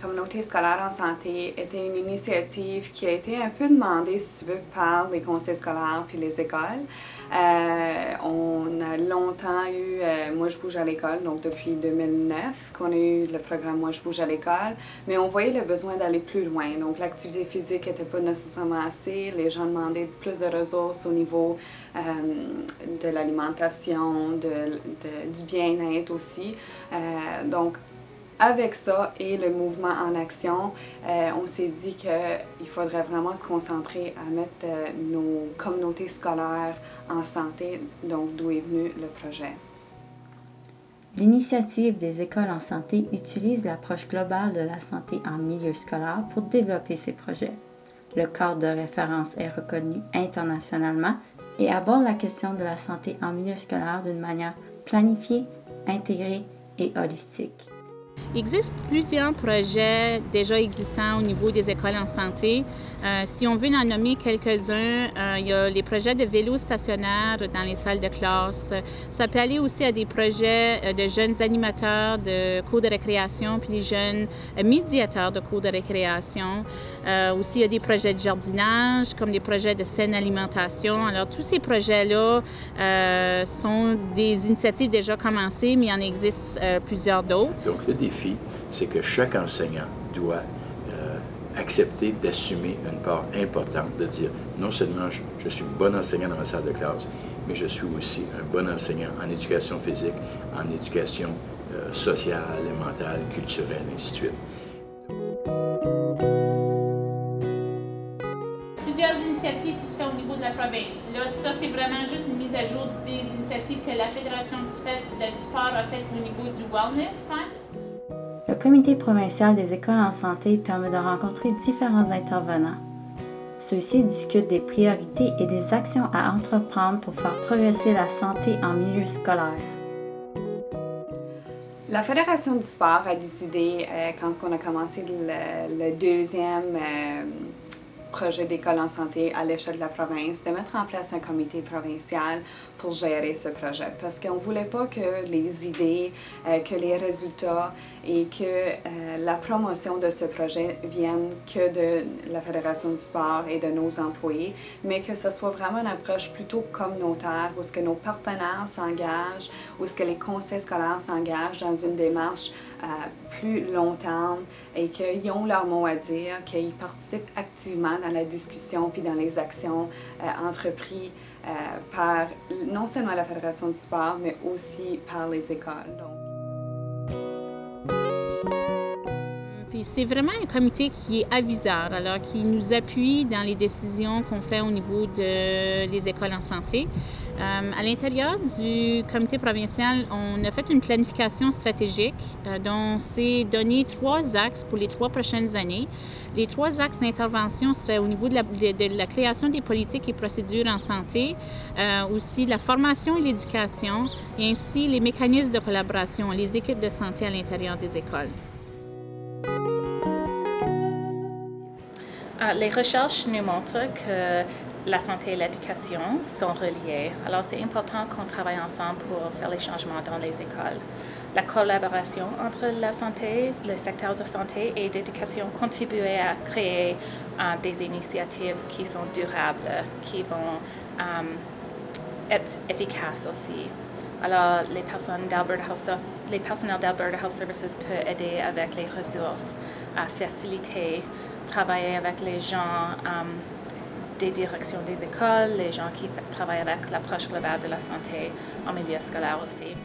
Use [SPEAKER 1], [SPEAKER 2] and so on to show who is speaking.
[SPEAKER 1] communautés scolaires en santé était une initiative qui a été un peu demandée, si tu veux, par les conseils scolaires puis les écoles. On a longtemps eu Moi je bouge à l'école, donc depuis 2009 qu'on a eu le programme Moi je bouge à l'école, mais on voyait le besoin d'aller plus loin. Donc l'activité physique n'était pas nécessairement assez, les gens demandaient plus de ressources au niveau de l'alimentation, du bien-être aussi. Donc avec ça et le mouvement en action, on s'est dit qu'il faudrait vraiment se concentrer à mettre nos communautés scolaires en santé, donc d'où est venu le projet.
[SPEAKER 2] L'initiative des écoles en santé utilise l'approche globale de la santé en milieu scolaire pour développer ces projets. Le cadre de référence est reconnu internationalement et aborde la question de la santé en milieu scolaire d'une manière planifiée, intégrée et holistique.
[SPEAKER 3] Il existe plusieurs projets déjà existants au niveau des écoles en santé. Si on veut en nommer quelques-uns, il y a les projets de vélos stationnaires dans les salles de classe. Ça peut aller aussi à des projets de jeunes animateurs de cours de récréation, puis des jeunes médiateurs de cours de récréation. Aussi, il y a des projets de jardinage, comme des projets de saine alimentation. Alors, tous ces projets-là sont des initiatives déjà commencées, mais il en existe plusieurs d'autres.
[SPEAKER 4] Donc, le défi, c'est que chaque enseignant doit accepter d'assumer une part importante, de dire non seulement je suis bon enseignant dans ma salle de classe, mais je suis aussi un bon enseignant en éducation physique, en éducation sociale, mentale, culturelle, et ainsi de suite.
[SPEAKER 3] Plusieurs initiatives qui se font au niveau de la province. Là, ça, c'est vraiment juste une mise à jour des initiatives que la Fédération du sport a faites au niveau du wellness.
[SPEAKER 2] Le comité provincial des écoles en santé permet de rencontrer différents intervenants. Ceux-ci discutent des priorités et des actions à entreprendre pour faire progresser la santé en milieu scolaire.
[SPEAKER 1] La Fédération du sport a décidé, quand on a commencé le deuxième projet d'école en santé à l'échelle de la province, de mettre en place un comité provincial pour gérer ce projet. Parce qu'on ne voulait pas que les idées, que les résultats et que la promotion de ce projet viennent que de la Fédération du sport et de nos employés, mais que ce soit vraiment une approche plutôt communautaire, où ce que nos partenaires s'engagent, où ce que les conseils scolaires s'engagent dans une démarche plus long terme et qu'ils ont leur mot à dire, qu'ils participent activement dans la discussion puis dans les actions entreprises par non seulement la Fédération du sport, mais aussi par les écoles.
[SPEAKER 3] Puis c'est vraiment un comité qui est aviseur, alors qui nous appuie dans les décisions qu'on fait au niveau des écoles en santé. À l'intérieur du comité provincial, on a fait une planification stratégique dont s'est donné 3 axes pour les 3 prochaines années. Les 3 axes d'intervention seraient au niveau de la création des politiques et procédures en santé, aussi la formation et l'éducation, et ainsi les mécanismes de collaboration, les équipes de santé à l'intérieur des écoles.
[SPEAKER 5] Les recherches nous montrent que la santé et l'éducation sont reliées. Alors, c'est important qu'on travaille ensemble pour faire les changements dans les écoles. La collaboration entre la santé, le secteur de santé et d'éducation contribue à créer des initiatives qui sont durables, qui vont être efficaces aussi. Alors, les personnels d'Alberta Health Services peuvent aider avec les ressources à faciliter, travailler avec les gens des directions des écoles, les gens qui travaillent avec l'approche globale de la santé en milieu scolaire aussi.